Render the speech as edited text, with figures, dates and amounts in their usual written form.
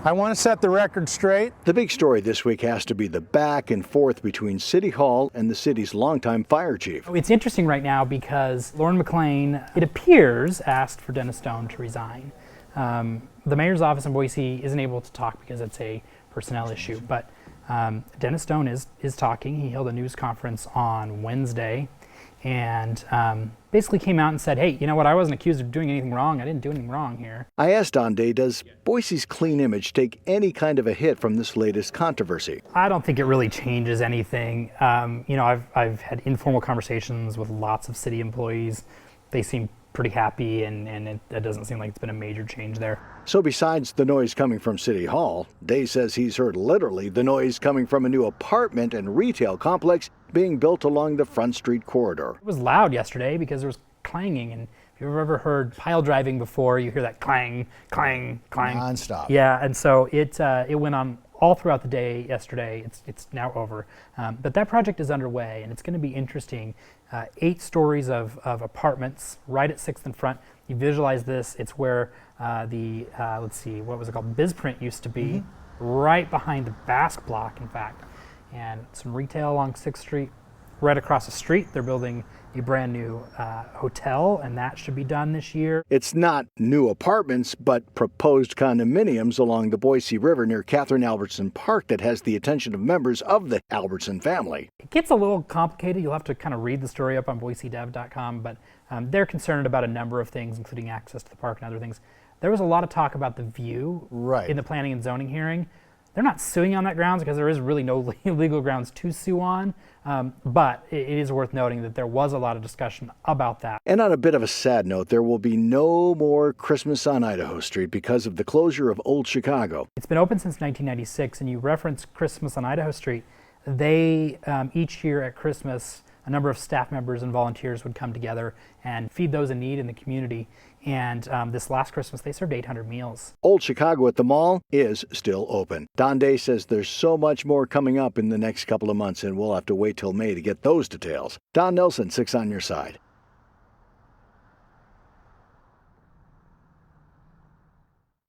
I want to set the record straight. The big story this week has to be the back and forth between City Hall and the city's longtime fire chief. It's interesting right now because Lauren McLean, it appears, asked for Dennis Stone to resign. The mayor's office in Boise isn't able to talk because it's a personnel issue, but Dennis Stone is talking. He held a news conference on Wednesday and basically came out and said, hey, you know what, I wasn't accused of doing anything wrong. I didn't do anything wrong here. I asked Don Day, does Boise's clean image take any kind of a hit from this latest controversy? I don't think it really changes anything. I've had informal conversations with lots of city employees. They seem pretty happy, and it doesn't seem like it's been a major change there. So besides the noise coming from City Hall, Day says he's heard literally the noise coming from a new apartment and retail complex being built along the Front Street corridor. It was loud yesterday because there was clanging, and if you've ever heard pile driving before, you hear that clang, clang, clang. Nonstop. Yeah, and so it went on all throughout the day yesterday. It's now over. But that project is underway, and it's going to be interesting. 8 stories of apartments right at 6th and Front. You visualize this. It's where let's see, what was it called? BizPrint used to be, right behind the Basque Block, in fact. And some retail along 6th Street. Right across the street, they're building a brand new hotel, and that should be done this year. It's not new apartments, but proposed condominiums along the Boise River near Catherine Albertson Park that has the attention of members of the Albertson family. It gets a little complicated. You'll have to kind of read the story up on BoiseDev.com, but they're concerned about a number of things, including access to the park and other things. There was a lot of talk about the view in the planning and zoning hearing. They're not suing on that grounds because there is really no legal grounds to sue on, but it is worth noting that there was a lot of discussion about that. And on a bit of a sad note, there will be no more Christmas on Idaho Street because of the closure of Old Chicago. It's been open since 1996, and you reference Christmas on Idaho Street. They, each year at Christmas, a number of staff members and volunteers would come together and feed those in need in the community. And this last Christmas, they served 800 meals. Old Chicago at the mall is still open. Don Day says there's so much more coming up in the next couple of months, and we'll have to wait till May to get those details. Don Nelson, 6 on your side.